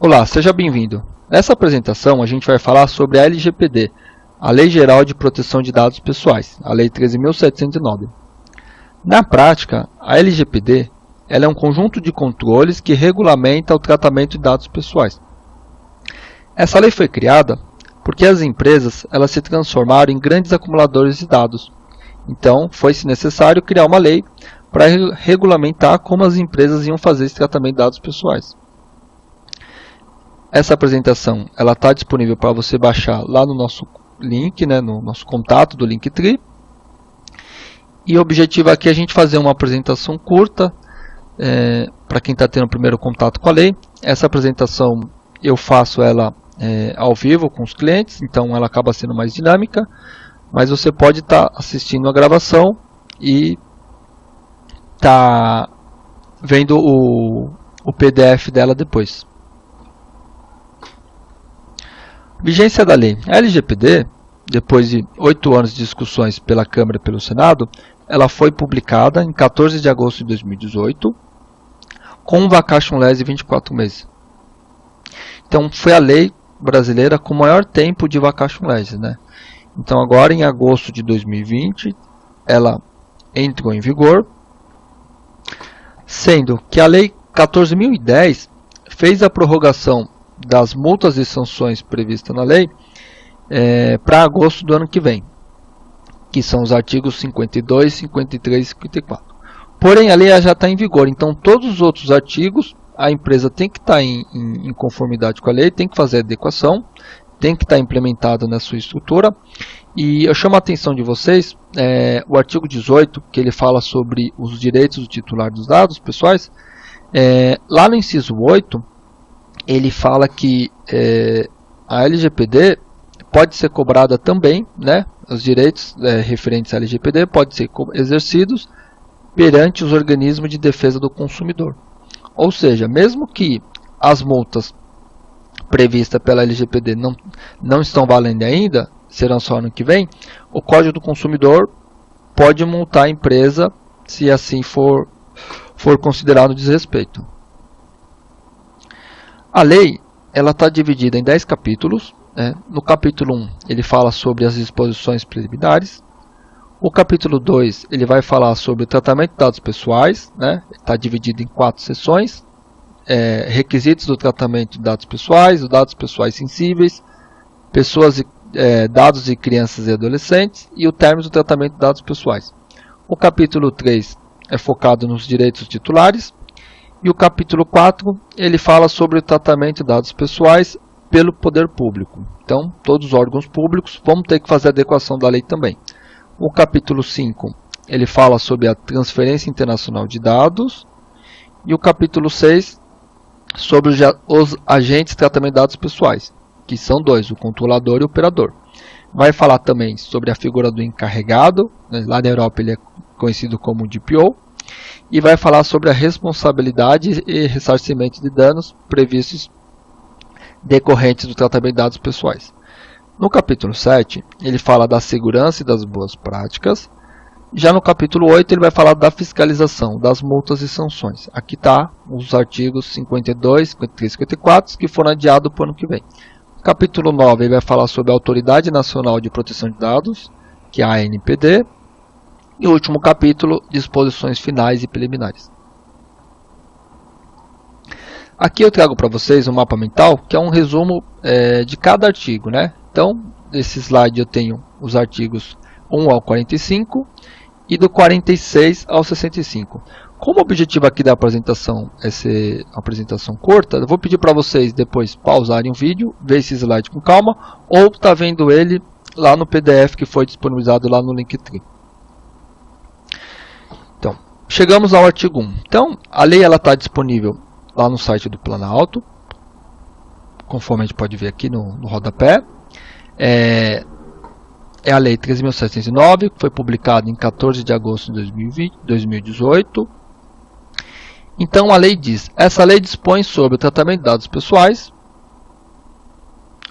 Olá, seja bem-vindo. Nessa apresentação a gente vai falar sobre a LGPD, a Lei Geral de Proteção de Dados Pessoais, a Lei 13.709. Na prática, a LGPD ela é um conjunto de controles que regulamenta o tratamento de dados pessoais. Essa lei foi criada porque as empresas elas se transformaram em grandes acumuladores de dados. Então, foi-se necessário criar uma lei para regulamentar como as empresas iam fazer esse tratamento de dados pessoais. Essa apresentação está disponível para você baixar lá no nosso link, no nosso contato do Linktree. E o objetivo aqui é a gente fazer uma apresentação curta para quem está tendo o primeiro contato com a lei. Essa apresentação eu faço ela ao vivo com os clientes, então ela acaba sendo mais dinâmica, mas você pode estar assistindo a gravação e estar vendo o PDF dela depois. Vigência da lei. A LGPD, depois de 8 anos de discussões pela Câmara e pelo Senado, ela foi publicada em 14 de agosto de 2018, com um vacatio legis de 24 meses. Então, foi a lei brasileira com o maior tempo de vacatio legis, Então, agora em agosto de 2020, ela entrou em vigor, sendo que a lei 14.010 fez a prorrogação das multas e sanções previstas na lei para agosto do ano que vem, que são os artigos 52, 53 e 54. Porém, a lei já está em vigor, então todos os outros artigos a empresa tem que estar em conformidade com a lei, tem que fazer adequação, tem que estar implementado na sua estrutura. E eu chamo a atenção de vocês, o artigo 18, que ele fala sobre os direitos do titular dos dados pessoais, lá no inciso 8, ele fala que a LGPD pode ser cobrada também, os direitos referentes à LGPD podem ser exercidos perante os organismos de defesa do consumidor. Ou seja, mesmo que as multas previstas pela LGPD não estão valendo ainda, serão só ano que vem, o Código do Consumidor pode multar a empresa se assim for considerado desrespeito. A lei está dividida em 10 capítulos. No capítulo 1 ele fala sobre as disposições preliminares. O capítulo 2 ele vai falar sobre o tratamento de dados pessoais. Está dividido em 4 seções. Requisitos do tratamento de dados pessoais, os dados pessoais sensíveis, dados de crianças e adolescentes e o termos do tratamento de dados pessoais. O capítulo 3 é focado nos direitos titulares. E o capítulo 4, ele fala sobre o tratamento de dados pessoais pelo poder público. Então, todos os órgãos públicos vão ter que fazer a adequação da lei também. O capítulo 5, ele fala sobre a transferência internacional de dados. E o capítulo 6, sobre os agentes de tratamento de dados pessoais, que são dois, o controlador e o operador. Vai falar também sobre a figura do encarregado, lá na Europa ele é conhecido como DPO. E vai falar sobre a responsabilidade e ressarcimento de danos previstos decorrentes do tratamento de dados pessoais. No capítulo 7, ele fala da segurança e das boas práticas. Já no capítulo 8, ele vai falar da fiscalização, das multas e sanções. Aqui está os artigos 52, 53 e 54 que foram adiados para o ano que vem. No capítulo 9, ele vai falar sobre a Autoridade Nacional de Proteção de Dados, que é a ANPD. E o último capítulo, disposições finais e preliminares. Aqui eu trago para vocês um mapa mental, que é um resumo de cada artigo. Então, nesse slide eu tenho os artigos 1 ao 45 e do 46 ao 65. Como o objetivo aqui da apresentação é ser uma apresentação curta, eu vou pedir para vocês depois pausarem o vídeo, ver esse slide com calma, ou tá vendo ele lá no PDF que foi disponibilizado lá no Linktree. Chegamos ao artigo 1. Então, a lei está disponível lá no site do Planalto, conforme a gente pode ver aqui no rodapé. É a lei 13.709, que foi publicada em 14 de agosto de 2018. Então, a lei diz, essa lei dispõe sobre o tratamento de dados pessoais,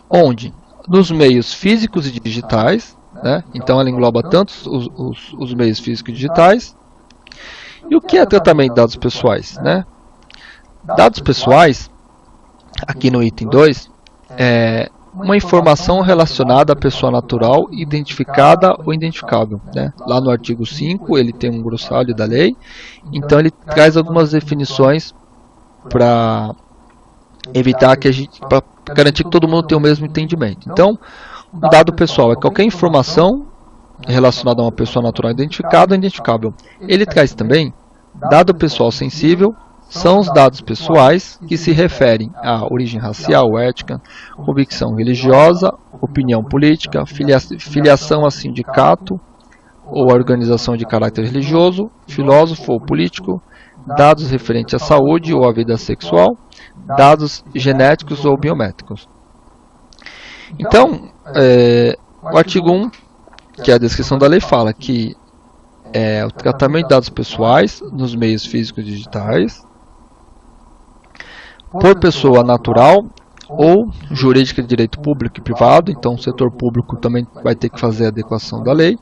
onde, nos meios físicos e digitais, então ela engloba tanto os meios físicos e digitais. E o que é tratamento de dados pessoais? Dados pessoais aqui no item 2, é uma informação relacionada à pessoa natural identificada ou identificável, né? Lá no artigo 5 ele tem um glossário da lei, então ele traz algumas definições para evitar para garantir que todo mundo tenha o mesmo entendimento. Então, um dado pessoal é qualquer informação relacionada a uma pessoa natural identificada ou identificável. Ele traz também dado pessoal sensível. São os dados pessoais que se referem à origem racial, étnica, convicção religiosa, opinião política, filiação a sindicato ou a organização de caráter religioso, filósofo ou político, dados referentes à saúde ou à vida sexual, dados genéticos ou biométricos. Então, o artigo 1, que é a descrição da lei, fala que o tratamento de dados pessoais nos meios físicos e digitais, por pessoa natural ou jurídica de direito público e privado, então o setor público também vai ter que fazer a adequação da lei.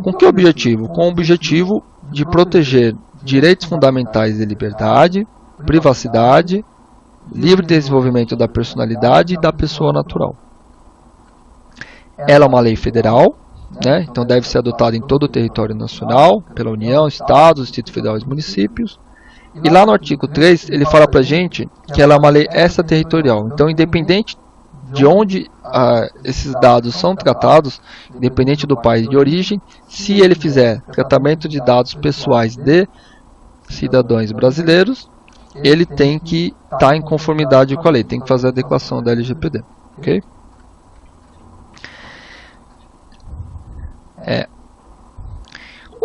Com que objetivo? Com o objetivo de proteger direitos fundamentais de liberdade, privacidade, livre desenvolvimento da personalidade e da pessoa natural. Ela é uma lei federal, né? Então deve ser adotada em todo o território nacional, pela União, Estados, Distrito Federal e municípios. E lá no artigo 3, ele fala para a gente que ela é uma lei extraterritorial. Então, independente de onde esses dados são tratados, independente do país de origem, se ele fizer tratamento de dados pessoais de cidadãos brasileiros, ele tem que estar em conformidade com a lei, tem que fazer a adequação da LGPD. Ok?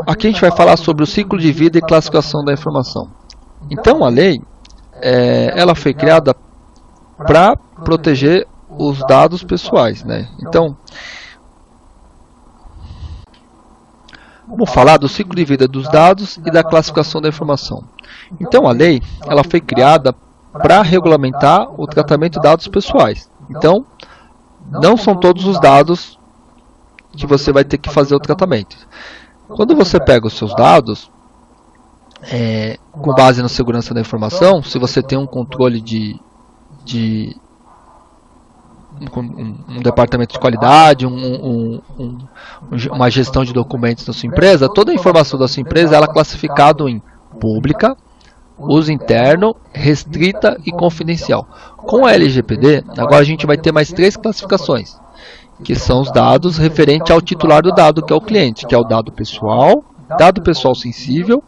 Aqui a gente vai falar sobre o ciclo de vida e classificação da informação. Então a lei, ela foi criada para proteger os dados pessoais, né? Então, vamos falar do ciclo de vida dos dados e da classificação da informação. Então a lei, ela foi criada para regulamentar o tratamento de dados pessoais. Então, não são todos os dados que você vai ter que fazer o tratamento. Quando você pega os seus dados, com base na segurança da informação, se você tem um controle um departamento de qualidade, uma gestão de documentos da sua empresa, toda a informação da sua empresa ela é classificada em pública, uso interno, restrita e confidencial. Com a LGPD, agora a gente vai ter mais 3 classificações, que são os dados referentes ao titular do dado, que é o cliente, que é o dado pessoal sensível,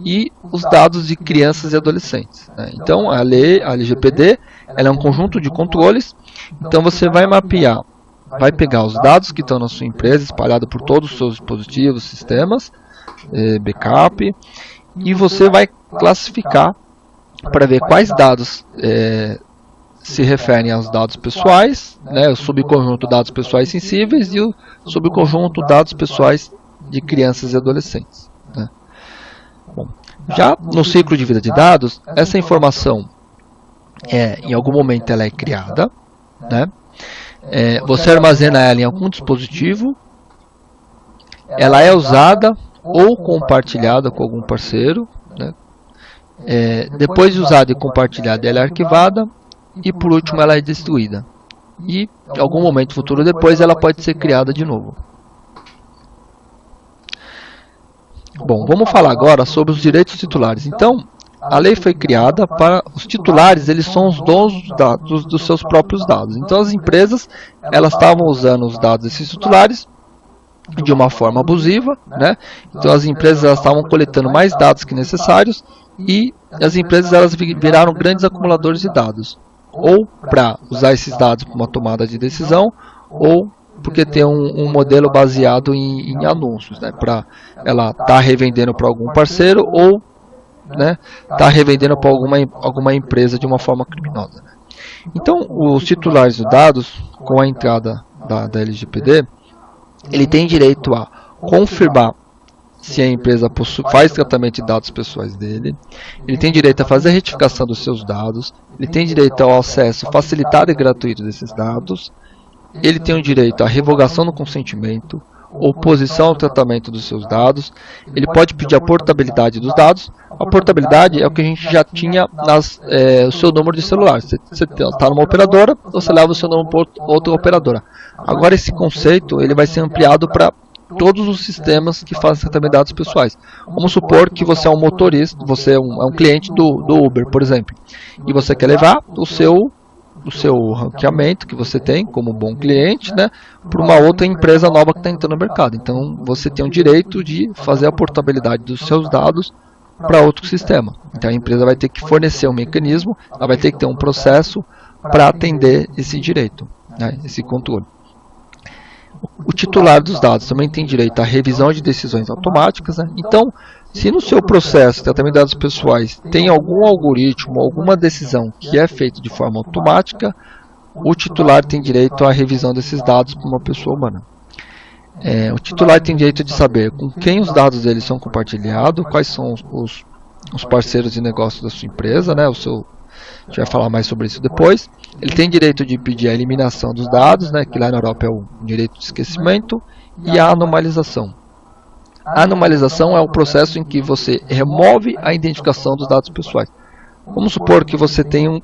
e os dados de crianças e adolescentes, né? Então a LGPD, ela é um conjunto de controles. Então você vai mapear, vai pegar os dados que estão na sua empresa, espalhados por todos os seus dispositivos, sistemas, backup, e você vai classificar para ver quais dados se referem aos dados pessoais, né, o subconjunto dados pessoais sensíveis e o subconjunto dados pessoais de crianças e adolescentes, né? Bom, já no ciclo de vida de dados, essa informação, em algum momento ela é criada, né? Você armazena ela em algum dispositivo, ela é usada ou compartilhada com algum parceiro, né? Depois de usada e compartilhada, ela é arquivada e por último ela é destruída. E em algum momento futuro depois ela pode ser criada de novo. Bom, vamos falar agora sobre os direitos titulares. Então, a lei foi criada para os titulares, eles são os donos dos seus próprios dados. Então, as empresas, elas estavam usando os dados desses titulares de uma forma abusiva, né? Então, as empresas elas estavam coletando mais dados que necessários e as empresas elas viraram grandes acumuladores de dados, ou para usar esses dados para uma tomada de decisão, ou porque tem um modelo baseado em anúncios, né? Para ela estar revendendo para algum parceiro ou, né, tá revendendo para alguma empresa de uma forma criminosa, né? Então, os titulares dos dados, com a entrada da LGPD, ele tem direito a confirmar se a empresa faz tratamento de dados pessoais dele, ele tem direito a fazer a retificação dos seus dados, ele tem direito ao acesso facilitado e gratuito desses dados, ele tem o direito à revogação do consentimento, oposição ao tratamento dos seus dados, ele pode pedir a portabilidade dos dados. A portabilidade é o que a gente já tinha o seu número de celular. Você está numa operadora, você leva o seu número para outra operadora. Agora esse conceito ele vai ser ampliado para todos os sistemas que fazem tratamento de dados pessoais. Vamos supor que você é um motorista, você é um cliente do Uber, por exemplo, e você quer levar o seu ranqueamento que você tem como bom cliente, né, para uma outra empresa nova que está entrando no mercado. Então você tem o direito de fazer a portabilidade dos seus dados para outro sistema. Então a empresa vai ter que fornecer um mecanismo, ela vai ter que ter um processo para atender esse direito, né, esse controle. O titular dos dados também tem direito à revisão de decisões automáticas, né? Então, se no seu processo de tratamento de dados pessoais tem algum algoritmo, alguma decisão que é feita de forma automática, o titular tem direito à revisão desses dados por uma pessoa humana. O titular tem direito de saber com quem os dados dele são compartilhados, quais são os parceiros de negócio da sua empresa, né? A gente vai falar mais sobre isso depois. Ele tem direito de pedir a eliminação dos dados, né, que lá na Europa é o direito de esquecimento, e a anomalização. A anomalização é o processo em que você remove a identificação dos dados pessoais. Vamos supor que você tem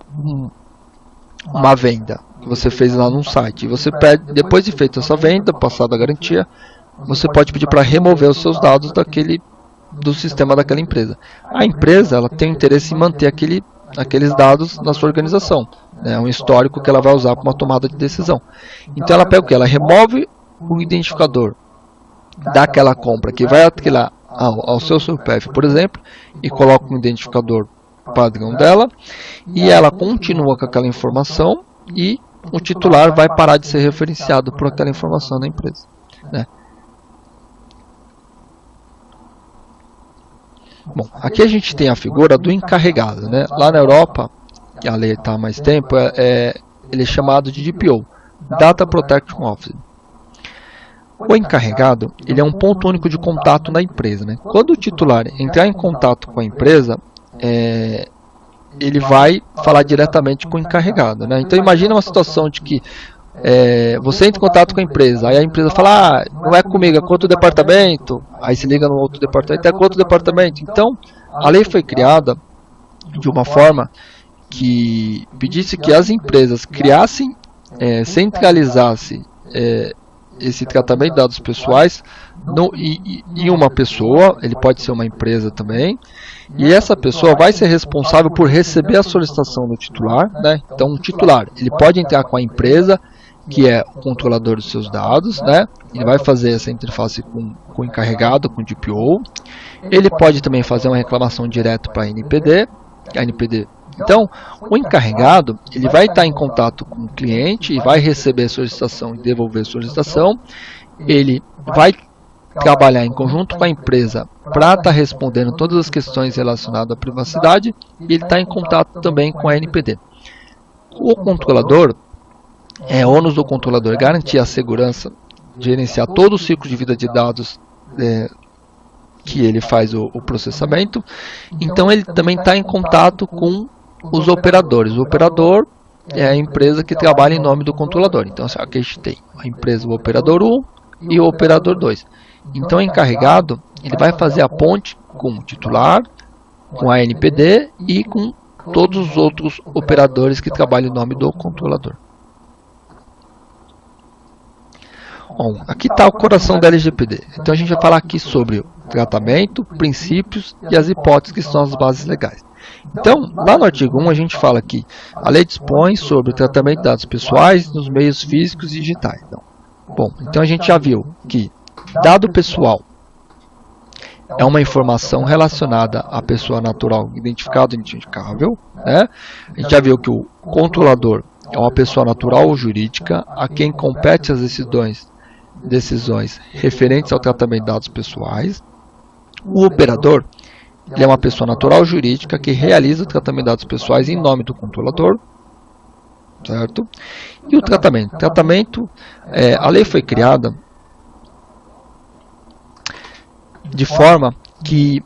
uma venda que você fez lá num site. E você pede, depois de feita essa venda, passada a garantia, você pode pedir para remover os seus dados do sistema daquela empresa. A empresa ela tem o interesse em manter aqueles dados na sua organização. É um histórico que ela vai usar para uma tomada de decisão. Então ela pega o que? Ela remove o identificador daquela compra que vai atrelar ao seu CPF, por exemplo, e coloca um identificador padrão dela, e ela continua com aquela informação e o titular vai parar de ser referenciado por aquela informação da empresa, né? Bom, aqui a gente tem a figura do encarregado, né? Lá na Europa, que a lei está há mais tempo, ele é chamado de DPO, Data Protection Officer. O encarregado ele é um ponto único de contato na empresa, né? Quando o titular entrar em contato com a empresa, ele vai falar diretamente com o encarregado, né? Então imagina uma situação de que você entra em contato com a empresa, aí a empresa fala, não é comigo, é com outro departamento, aí se liga no outro departamento, é com outro departamento. Então a lei foi criada de uma forma que pedisse que as empresas criassem, centralizassem esse tratamento de dados pessoais em uma pessoa, ele pode ser uma empresa também, e essa pessoa vai ser responsável por receber a solicitação do titular, né? Então o titular ele pode entrar com a empresa, que é o controlador dos seus dados, né? Ele vai fazer essa interface com o encarregado, com o DPO. Ele pode também fazer uma reclamação direta para a NPD. Então, o encarregado ele vai estar em contato com o cliente e vai receber a solicitação e devolver a solicitação. Ele vai trabalhar em conjunto com a empresa para estar respondendo todas as questões relacionadas à privacidade e ele está em contato também com a NPD. O controlador, ônus do controlador garantir a segurança, gerenciar todo o ciclo de vida de dados que ele faz o processamento. Então ele também está em contato com os operadores. O operador é a empresa que trabalha em nome do controlador. Então aqui a gente tem a empresa, o operador 1 e o operador 2. Então o encarregado ele vai fazer a ponte com o titular, com a NPD e com todos os outros operadores que trabalham em nome do controlador. Bom, aqui está o coração da LGPD. Então a gente vai falar aqui sobre o tratamento, princípios e as hipóteses que são as bases legais. Então, lá no artigo 1 a gente fala que a lei dispõe sobre o tratamento de dados pessoais nos meios físicos e digitais. Então a gente já viu que dado pessoal é uma informação relacionada à pessoa natural identificada ou identificável, né? A gente já viu que o controlador é uma pessoa natural ou jurídica a quem compete as decisões referentes ao tratamento de dados pessoais. O operador ele é uma pessoa natural ou jurídica que realiza o tratamento de dados pessoais em nome do controlador, certo? E o tratamento? A lei foi criada de forma que,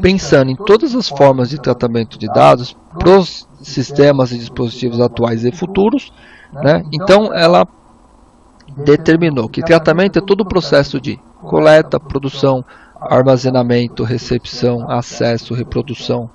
pensando em todas as formas de tratamento de dados para os sistemas e dispositivos atuais e futuros, né? Então ela determinou que tratamento é todo o processo de coleta, produção, armazenamento, recepção, acesso, reprodução,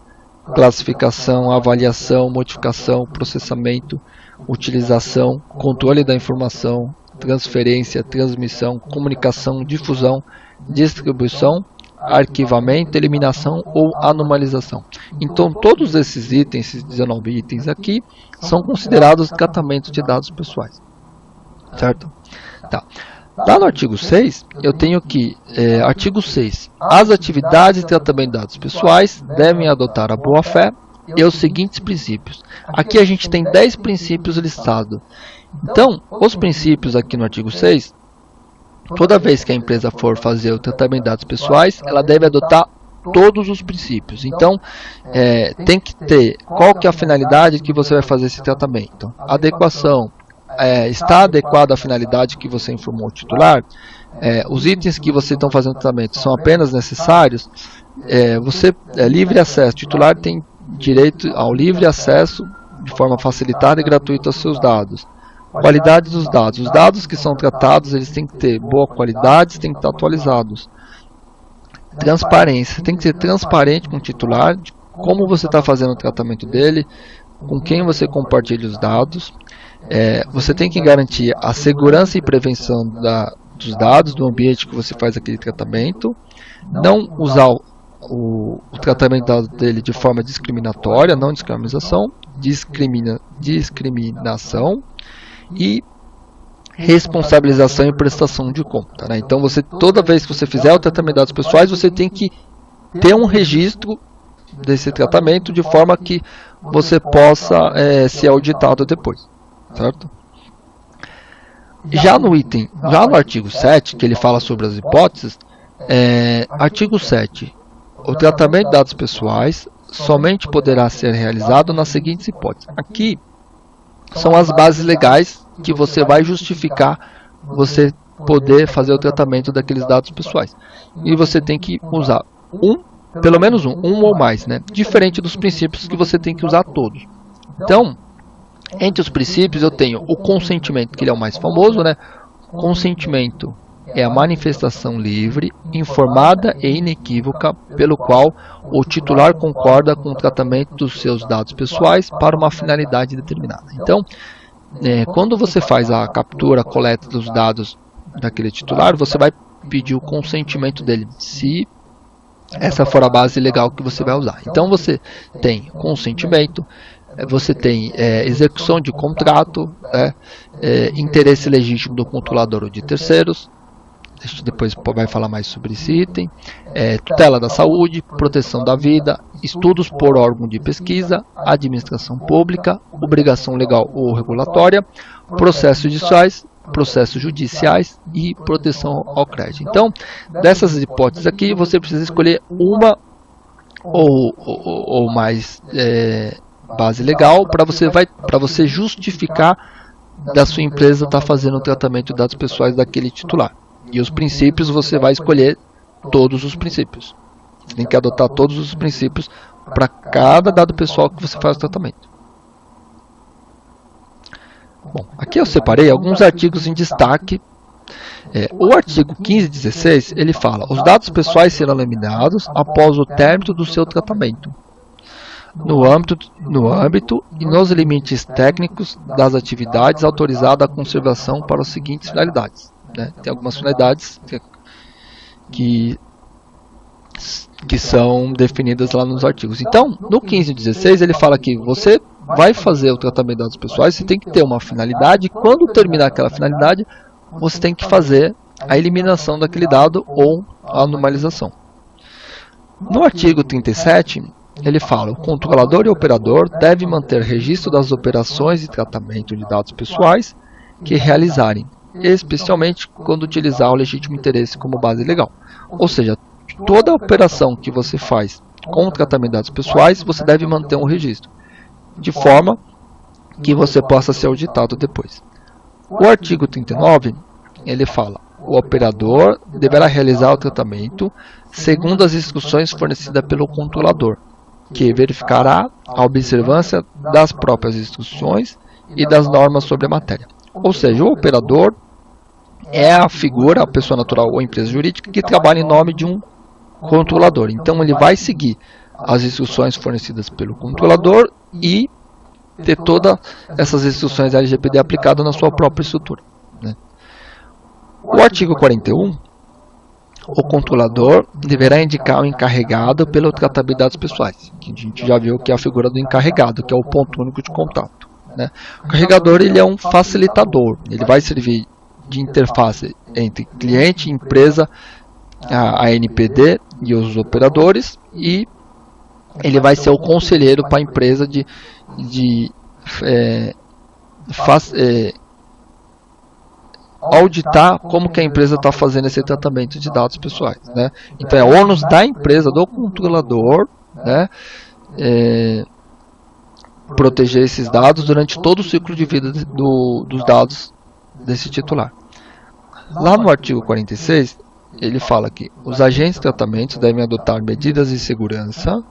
classificação, avaliação, modificação, processamento, utilização, controle da informação, transferência, transmissão, comunicação, difusão, distribuição, arquivamento, eliminação ou anomalização. Então, todos esses itens, esses 19 itens aqui, são considerados tratamento de dados pessoais. Certo? Tá. Lá no artigo 6, eu tenho que, artigo 6, as atividades de tratamento de dados pessoais devem adotar a boa-fé e os seguintes princípios. Aqui a gente tem 10 princípios listados. Então, os princípios aqui no artigo 6, toda vez que a empresa for fazer o tratamento de dados pessoais, ela deve adotar todos os princípios. Então, tem que ter qual que é a finalidade que você vai fazer esse tratamento. Adequação. Está adequado à finalidade que você informou ao titular? Os itens que você está fazendo tratamento são apenas necessários? Livre acesso. O titular tem direito ao livre acesso de forma facilitada e gratuita aos seus dados. Qualidade dos dados. Os dados que são tratados, eles têm que ter boa qualidade, têm que estar atualizados. Transparência. Tem que ser transparente com o titular, de como você está fazendo o tratamento dele, com quem você compartilha os dados. Você tem que garantir a segurança e prevenção dos dados, do ambiente que você faz aquele tratamento. Não usar o tratamento dele de forma discriminatória, não discriminação, discriminação e responsabilização e prestação de conta. Né? Então, toda vez que você fizer o tratamento de dados pessoais, você tem que ter um registro desse tratamento de forma que você possa ser auditado depois. Certo? Já no artigo 7, que ele fala sobre as hipóteses, artigo 7, o tratamento de dados pessoais somente poderá ser realizado nas seguintes hipóteses. Aqui são as bases legais que você vai justificar você poder fazer o tratamento daqueles dados pessoais. E você tem que usar pelo menos um ou mais, né? Diferente dos princípios que você tem que usar todos. Então, entre os princípios eu tenho o consentimento, que ele é o mais famoso, né? Consentimento é a manifestação livre, informada e inequívoca pelo qual o titular concorda com o tratamento dos seus dados pessoais para uma finalidade determinada. Então, quando você faz a captura, a coleta dos dados daquele titular, você vai pedir o consentimento dele, se essa for a base legal que você vai usar. Então, você tem consentimento, você tem execução de contrato, interesse legítimo do controlador ou de terceiros. A gente depois vai falar mais sobre esse item. Tutela da saúde, proteção da vida, estudos por órgão de pesquisa, administração pública, obrigação legal ou regulatória, processos judiciais e proteção ao crédito. Então, dessas hipóteses aqui, você precisa escolher uma ou mais base legal para você justificar da sua empresa estar fazendo o tratamento de dados pessoais daquele titular. E os princípios, você vai escolher todos os princípios. Você tem que adotar todos os princípios para cada dado pessoal que você faz o tratamento. Bom, aqui eu separei alguns artigos em destaque. O artigo 15.16, ele fala: os dados pessoais serão eliminados após o término do seu tratamento, no âmbito e nos limites técnicos das atividades autorizadas à conservação para as seguintes finalidades. Tem algumas finalidades que são definidas lá nos artigos. Então, no 15.16, ele fala que você vai fazer o tratamento de dados pessoais, você tem que ter uma finalidade, e quando terminar aquela finalidade, você tem que fazer a eliminação daquele dado ou a anomalização. No artigo 37, ele fala: o controlador e o operador devem manter registro das operações de tratamento de dados pessoais que realizarem, especialmente quando utilizar o legítimo interesse como base legal. Ou seja, toda operação que você faz com o tratamento de dados pessoais, você deve manter um registro, de forma que você possa ser auditado depois. O artigo 39, ele fala: o operador deverá realizar o tratamento segundo as instruções fornecidas pelo controlador, que verificará a observância das próprias instruções e das normas sobre a matéria. Ou seja, o operador é a figura, a pessoa natural ou empresa jurídica que trabalha em nome de um controlador. Então ele vai seguir as instruções fornecidas pelo controlador e ter todas essas instruções LGPD aplicadas na sua própria estrutura, né? O artigo 41, o controlador deverá indicar o encarregado pelo tratamento de dados pessoais, que a gente já viu que é a figura do encarregado, que é o ponto único de contato, né? O carregador, ele é um facilitador, ele vai servir de interface entre cliente, empresa, a NPD e os operadores, e ele vai ser o conselheiro para a empresa de auditar como que a empresa está fazendo esse tratamento de dados pessoais, né? Então é ônus da empresa, do controlador, né, proteger esses dados durante todo o ciclo de vida dos dados desse titular. Lá no artigo 46, ele fala que os agentes de tratamento devem adotar medidas de segurança,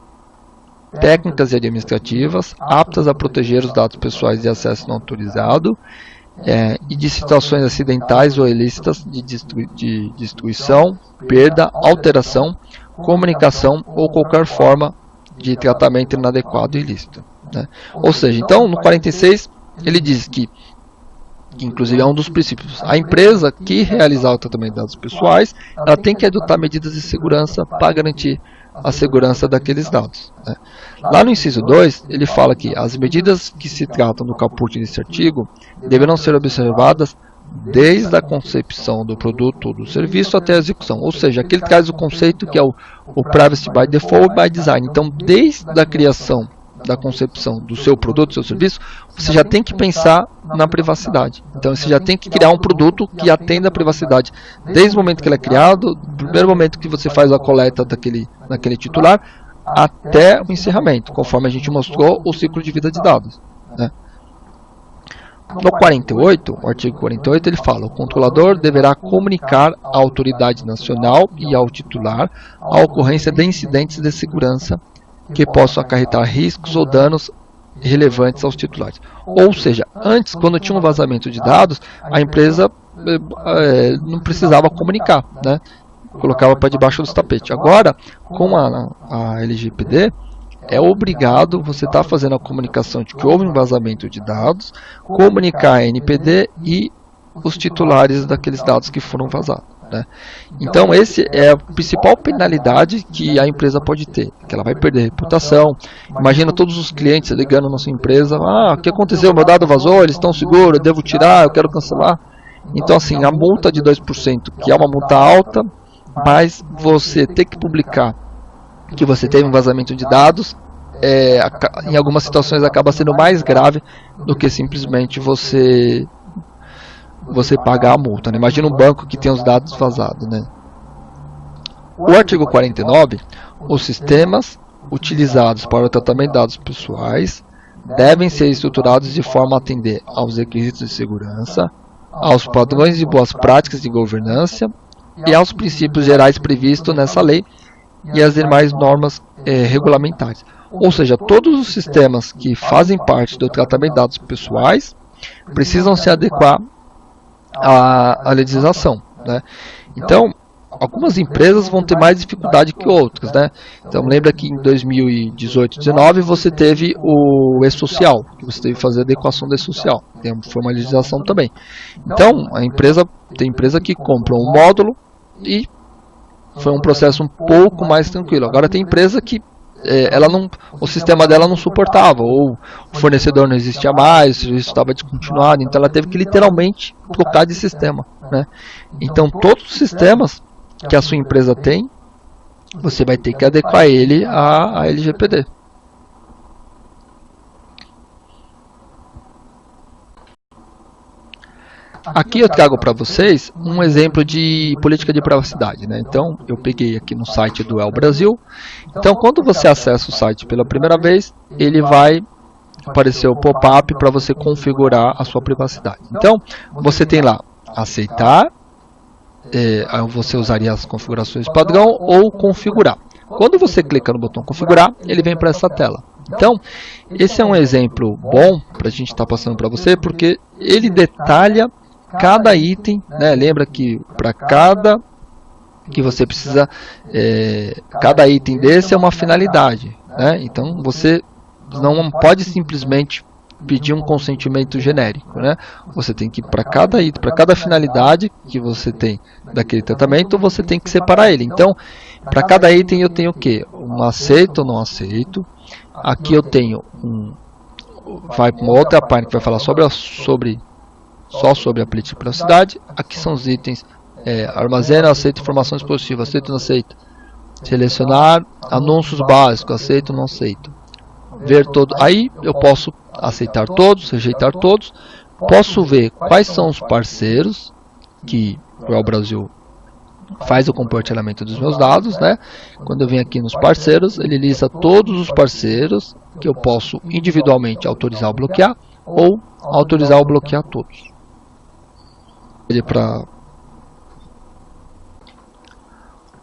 técnicas e administrativas aptas a proteger os dados pessoais de acesso não autorizado e de situações acidentais ou ilícitas de destruição, perda, alteração, comunicação ou qualquer forma de tratamento inadequado e ilícito, né? Ou seja, então no 46 ele diz que inclusive é um dos princípios, a empresa que realizar o tratamento de dados pessoais, ela tem que adotar medidas de segurança para garantir a segurança daqueles dados, né? Lá no inciso 2, ele fala que as medidas que se tratam do caput desse artigo deverão ser observadas desde a concepção do produto ou do serviço até a execução. Ou seja, aqui ele traz o conceito que é o Privacy by Default by Design. Então, desde a criação da concepção do seu produto, do seu serviço, você já tem que pensar na privacidade. Então você já tem que criar um produto que atenda a privacidade desde o momento que ele é criado, do primeiro momento que você faz a coleta daquele titular, até o encerramento, conforme a gente mostrou o ciclo de vida de dados, né? No 48, o artigo 48, ele fala: o controlador deverá comunicar à autoridade nacional e ao titular a ocorrência de incidentes de segurança que possam acarretar riscos ou danos relevantes aos titulares. Ou seja, antes, quando tinha um vazamento de dados, a empresa não precisava comunicar, né? Colocava para debaixo do tapete. Agora, com a LGPD, é obrigado, você está fazendo a comunicação de que houve um vazamento de dados, comunicar a NPD e os titulares daqueles dados que foram vazados, né? Então, esse é a principal penalidade que a empresa pode ter, que ela vai perder reputação. Imagina todos os clientes ligando na sua empresa: o que aconteceu? Meu dado vazou, eles estão seguros, eu devo tirar, eu quero cancelar. Então, assim, a multa de 2%, que é uma multa alta, mas você ter que publicar que você teve um vazamento de dados, em algumas situações acaba sendo mais grave do que simplesmente você pagar a multa, né? Imagina um banco que tem os dados vazados, né? O artigo 49, os sistemas utilizados para o tratamento de dados pessoais devem ser estruturados de forma a atender aos requisitos de segurança, aos padrões de boas práticas de governança e aos princípios gerais previstos nessa lei e as demais normas regulamentares. Ou seja, todos os sistemas que fazem parte do tratamento de dados pessoais precisam se adequar à legislação, né? Então, algumas empresas vão ter mais dificuldade que outras, né? Então, lembra que em 2018 e 2019 você teve o e-social, que você teve que fazer a adequação do e-social. Foi uma legislação também. Então, tem empresa que compra um módulo e foi um processo um pouco mais tranquilo. Agora tem empresa que o sistema dela não suportava, ou o fornecedor não existia mais, o serviço estava descontinuado, então ela teve que literalmente trocar de sistema, né? Então todos os sistemas que a sua empresa tem, você vai ter que adequar ele à LGPD. Aqui eu trago para vocês um exemplo de política de privacidade, né? Então, eu peguei aqui no site do El Brasil. Então, quando você acessa o site pela primeira vez, ele vai aparecer o pop-up para você configurar a sua privacidade. Então, você tem lá aceitar, você usaria as configurações padrão ou configurar. Quando você clica no botão configurar, ele vem para essa tela. Então, esse é um exemplo bom para a gente estar passando para você, porque ele detalha cada item, né, lembra que para cada que você precisa, cada item desse é uma finalidade, né? Então você não pode simplesmente pedir um consentimento genérico, né? Você tem que, para cada item, para cada finalidade que você tem daquele tratamento, você tem que separar ele. Então, para cada item eu tenho o quê? Um aceito ou não aceito. Aqui eu tenho vai para uma outra página que vai falar só sobre a política de privacidade. Aqui são os itens. Armazena, aceita informações positivas, aceito ou não aceito. Selecionar anúncios básicos, aceito ou não aceito. Ver todo. Aí eu posso aceitar todos, rejeitar todos. Posso ver quais são os parceiros que o Brasil faz o compartilhamento dos meus dados, né? Quando eu venho aqui nos parceiros, ele lista todos os parceiros que eu posso individualmente autorizar ou bloquear, ou autorizar ou bloquear todos.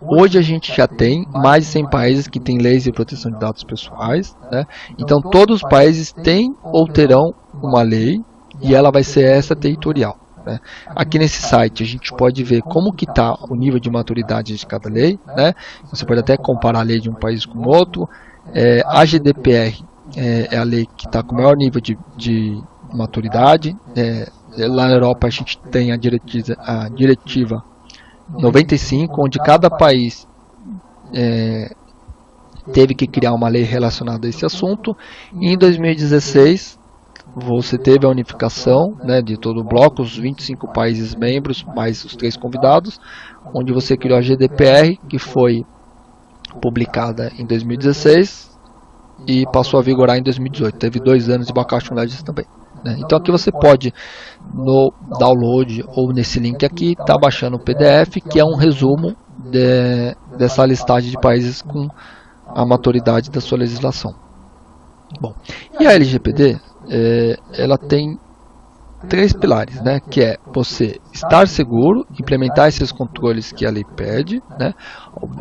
Hoje a gente já tem mais de 100 países que têm leis de proteção de dados pessoais, né? Então todos os países têm ou terão uma lei e ela vai ser extraterritorial, né? Aqui nesse site a gente pode ver como que está o nível de maturidade de cada lei, né? Você pode até comparar a lei de um país com o outro. A GDPR é a lei que está com o maior nível de maturidade. Lá na Europa a gente tem a diretiva 95, onde cada país teve que criar uma lei relacionada a esse assunto. E em 2016 você teve a unificação, né, de todo o bloco, os 25 países membros, mais os 3 convidados, onde você criou a GDPR, que foi publicada em 2016 e passou a vigorar em 2018. Teve 2 anos de vacatio também, né? Então aqui você pode, no download ou nesse link aqui, tá baixando o PDF, que é um resumo dessa listagem de países com a maturidade da sua legislação. Bom, e a LGPD, ela tem 3 pilares, né? Que é você estar seguro, implementar esses controles que a lei pede, né?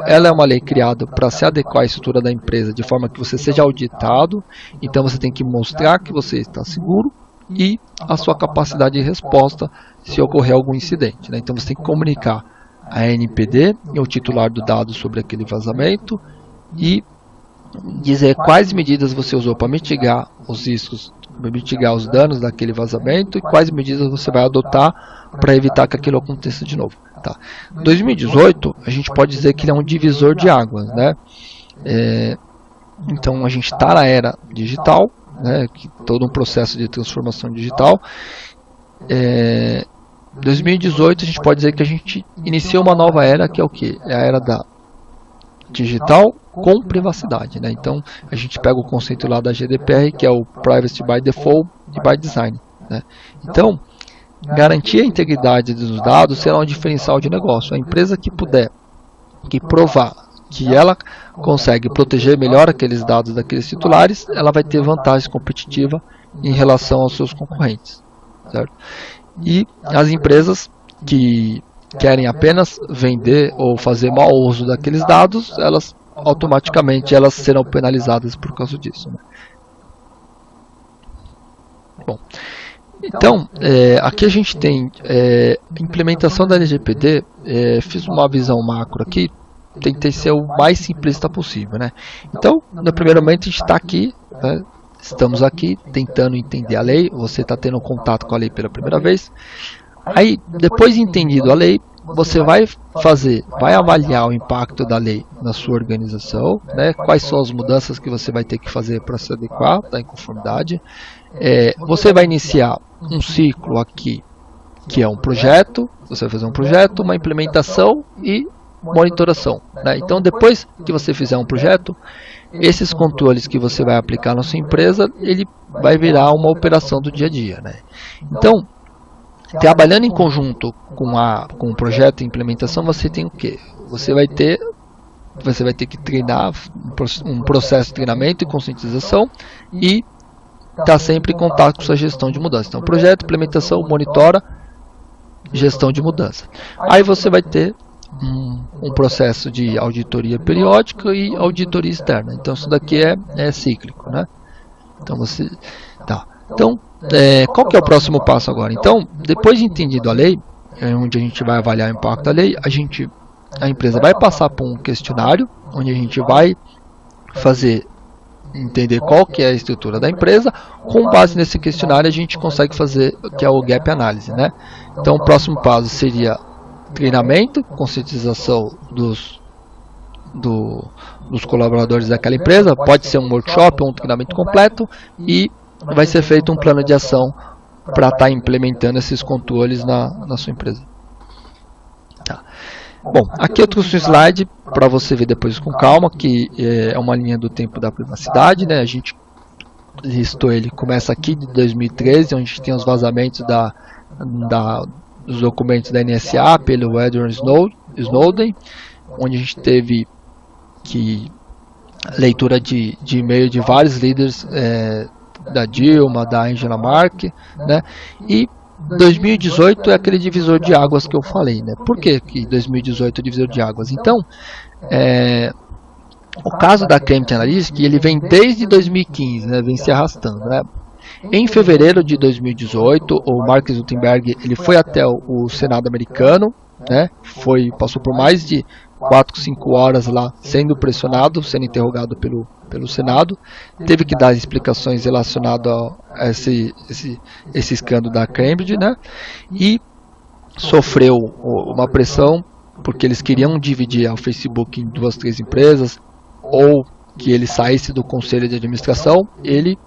Ela é uma lei criada para se adequar à estrutura da empresa de forma que você seja auditado, então você tem que mostrar que você está seguro e a sua capacidade de resposta se ocorrer algum incidente, né? Então você tem que comunicar a ANPD e o titular do dado sobre aquele vazamento e dizer quais medidas você usou para mitigar os riscos, para mitigar os danos daquele vazamento e quais medidas você vai adotar para evitar que aquilo aconteça de novo. Tá. 2018 a gente pode dizer que ele é um divisor de águas, né? Então a gente está na era digital, né? Que todo um processo de transformação digital. 2018 a gente pode dizer que a gente iniciou uma nova era, que é o que? É a era da digital com privacidade, né? Então a gente pega o conceito lá da GDPR, que é o Privacy by Default e by Design, né? Então garantir a integridade dos dados será um diferencial de negócio. A empresa que puder provar que ela consegue proteger melhor aqueles dados daqueles titulares, ela vai ter vantagem competitiva em relação aos seus concorrentes, certo? E as empresas que querem apenas vender ou fazer mau uso daqueles dados, elas automaticamente serão penalizadas por causa disso, né? Bom, então aqui a gente tem implementação da LGPD. Fiz uma visão macro aqui, tentei ser o mais simplista possível, né? Então, no primeiro momento a gente está aqui, né? Estamos aqui tentando entender a lei. Você está tendo contato com a lei pela primeira vez. Aí, depois de entendido a lei, você vai avaliar o impacto da lei na sua organização, né? Quais são as mudanças que você vai ter que fazer para se adequar, tá em conformidade. Você vai iniciar um ciclo aqui, que é um projeto. Você vai fazer um projeto, uma implementação e monitoração, né? Então, depois que você fizer um projeto, esses controles que você vai aplicar na sua empresa, ele vai virar uma operação do dia a dia, né? Então, trabalhando em conjunto com o projeto e implementação, você tem o quê? Você vai ter que treinar um processo de treinamento e conscientização e estar sempre em contato com sua gestão de mudança. Então, projeto, implementação, monitora, gestão de mudança. Aí você vai ter um processo de auditoria periódica e auditoria externa. Então, isso daqui é cíclico, né? Então, Então, qual que é o próximo passo agora? Então, depois de entendido a lei, onde a gente vai avaliar o impacto da lei, a empresa vai passar por um questionário, onde a gente vai entender qual que é a estrutura da empresa. Com base nesse questionário, a gente consegue fazer o que é o gap analysis, né? Então, o próximo passo seria treinamento, conscientização dos colaboradores daquela empresa. Pode ser um workshop ou um treinamento completo, e vai ser feito um plano de ação para estar implementando esses controles na sua empresa. Tá. Bom, aqui eu trouxe um slide para você ver depois com calma, que é uma linha do tempo da privacidade, né? A gente listou ele, começa aqui de 2013, onde tem os vazamentos dos documentos da NSA pelo Edward Snowden, onde a gente teve leitura de e-mail de vários líderes, da Dilma, da Angela Merkel, né? E 2018 é aquele divisor de águas que eu falei, né? Por que 2018 é o divisor de águas? Então, o caso da Cambridge Analytica, ele vem desde 2015, né? Vem se arrastando, né? Em fevereiro de 2018, o Mark Zuckerberg ele foi até o Senado americano, né? Passou por mais de 4, 5 horas lá sendo pressionado, sendo interrogado pelo Senado. Teve que dar explicações relacionadas a esse escândalo da Cambridge, né? E sofreu uma pressão, porque eles queriam dividir o Facebook em 2, 3 empresas, ou que ele saísse do conselho de administração. Ele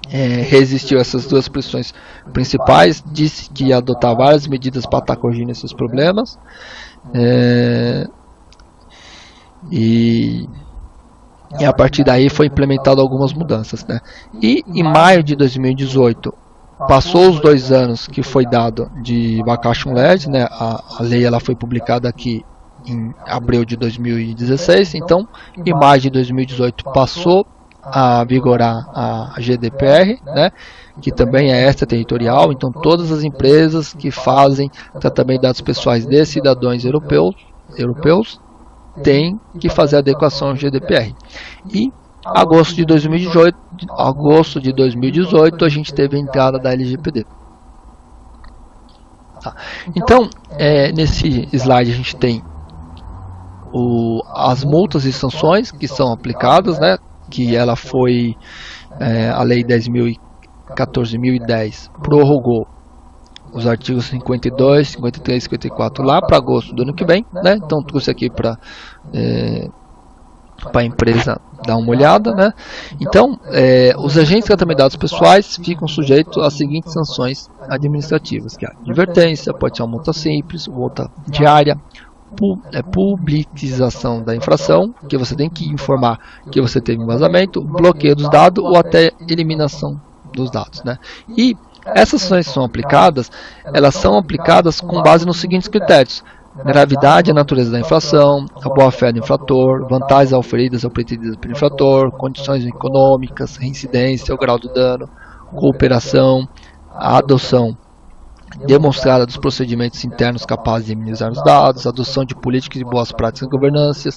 resistiu a essas duas pressões principais, disse que ia adotar várias medidas para estar corrigindo esses problemas, e a partir daí foi implementado algumas mudanças, né? E em maio de 2018, passou os 2 anos que foi dado de vacation legis, né? A lei ela foi publicada aqui em abril de 2016, então em maio de 2018 passou a vigorar a GDPR, né, que também é extraterritorial. Então todas as empresas que fazem tratamento de dados pessoais de cidadãos europeus têm que fazer a adequação ao GDPR. E agosto de 2018 a gente teve a entrada da LGPD. Tá. Então, nesse slide a gente tem as multas e sanções que são aplicadas, né? Que ela foi, a lei 10.014.010 prorrogou os artigos 52, 53 e 54 lá para agosto do ano que vem, né? Então trouxe aqui para a empresa dar uma olhada, né? Então, os agentes de tratamento de dados pessoais ficam sujeitos às seguintes sanções administrativas, que é a advertência, pode ser uma multa simples, multa diária, publicização da infração, que você tem que informar que você teve um vazamento, bloqueio dos dados ou até eliminação dos dados, né? E essas sanções são aplicadas, elas são aplicadas com base nos seguintes critérios: gravidade e natureza da infração, a boa-fé do infrator, vantagens auferidas ou pretendidas pelo infrator, condições econômicas, reincidência, o grau do dano, cooperação, a adoção demonstrada dos procedimentos internos capazes de minimizar os dados, adoção de políticas e boas práticas de governança,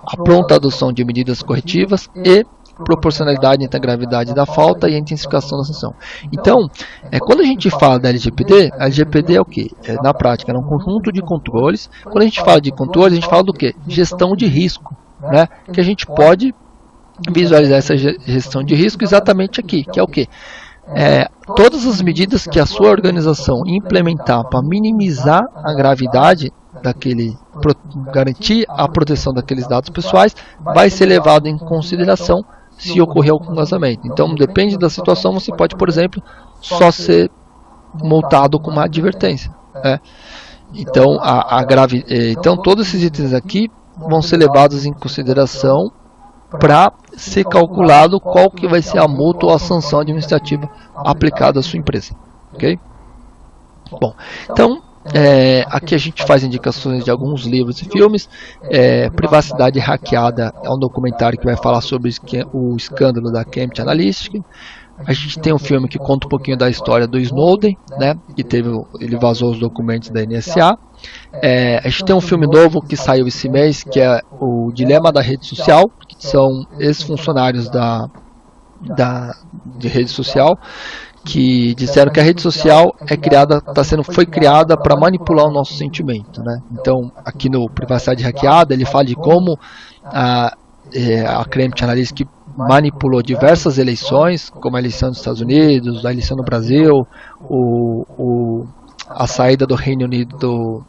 a pronta adoção de medidas corretivas e proporcionalidade entre a gravidade da falta e a intensificação da sanção. Então, quando a gente fala da LGPD, a LGPD é o que? Na prática, é um conjunto de controles. Quando a gente fala de controles, a gente fala do que? Gestão de risco, né? Que a gente pode visualizar essa gestão de risco exatamente aqui, que é o que? Todas as medidas que a sua organização implementar para minimizar a gravidade garantir a proteção daqueles dados pessoais, vai ser levado em consideração se ocorrer algum vazamento. Então, depende da situação, você pode, por exemplo, só ser multado com uma advertência, né? Então, então, todos esses itens aqui vão ser levados em consideração para ser calculado qual que vai ser a multa ou a sanção administrativa aplicada à sua empresa, ok? Bom, então aqui a gente faz indicações de alguns livros e filmes. Privacidade Hackeada é um documentário que vai falar sobre o escândalo da Cambridge Analytica. A gente tem um filme que conta um pouquinho da história do Snowden, né? Que ele vazou os documentos da NSA. A gente tem um filme novo que saiu esse mês, que é o Dilema da Rede Social, que são ex-funcionários da de rede social, que disseram que a rede social foi criada para manipular o nosso sentimento, né? Então, aqui no Privacidade Hackeada, ele fala de como a Cambridge Analytica manipulou diversas eleições, como a eleição dos Estados Unidos, a eleição no Brasil, a saída do Reino Unido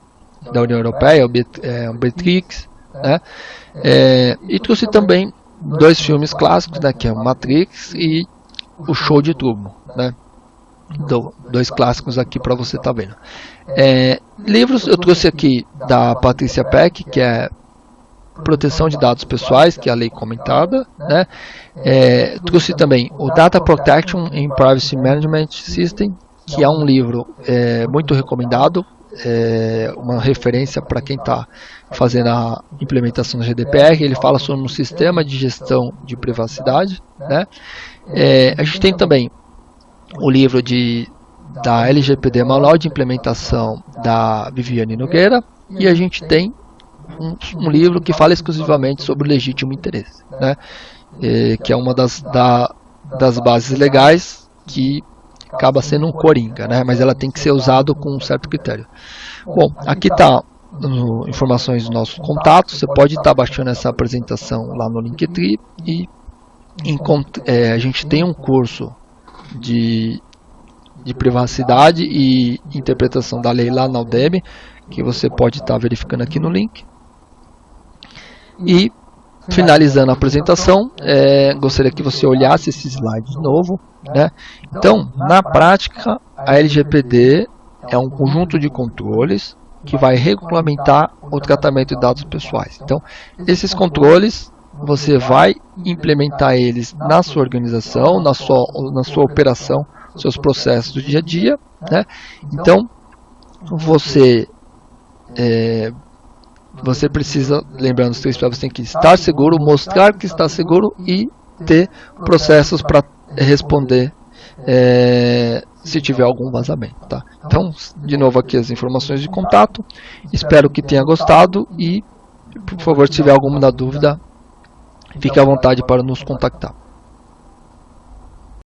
da União Europeia, o Beatrix, né? E trouxe também 2 filmes clássicos, né, que é o Matrix e o Show de Truman, né? 2 clássicos aqui para você estar vendo. Livros eu trouxe aqui da Patricia Peck, que é Proteção de Dados Pessoais, que é a lei comentada, né? Trouxe também o Data Protection in Privacy Management System, que é um livro muito recomendado, uma referência para quem está fazendo a implementação do GDPR. Ele fala sobre um sistema de gestão de privacidade, né? A gente tem também o livro da LGPD, Manual de Implementação, da Viviane Nogueira, e a gente tem um livro que fala exclusivamente sobre o legítimo interesse, né? Que é uma das bases legais, que acaba sendo um coringa, né? Mas ela tem que ser usada com um certo critério. Bom, aqui está informações dos nossos contatos. Você pode estar baixando essa apresentação lá no Linktree, e a gente tem um curso de privacidade e interpretação da lei lá na Udemy, que você pode estar verificando aqui no link. E finalizando a apresentação, gostaria que você olhasse esse slide de novo, né? Então, na prática, a LGPD é um conjunto de controles que vai regulamentar o tratamento de dados pessoais. Então, esses controles, você vai implementar eles na sua organização, na sua operação, seus processos do dia a dia, né? Então, você precisa, lembrando os 3 P's, você tem que estar seguro, mostrar que está seguro e ter processos para responder se tiver algum vazamento, tá? Então, de novo aqui as informações de contato. Espero que tenha gostado e, por favor, se tiver alguma dúvida, fique à vontade para nos contactar.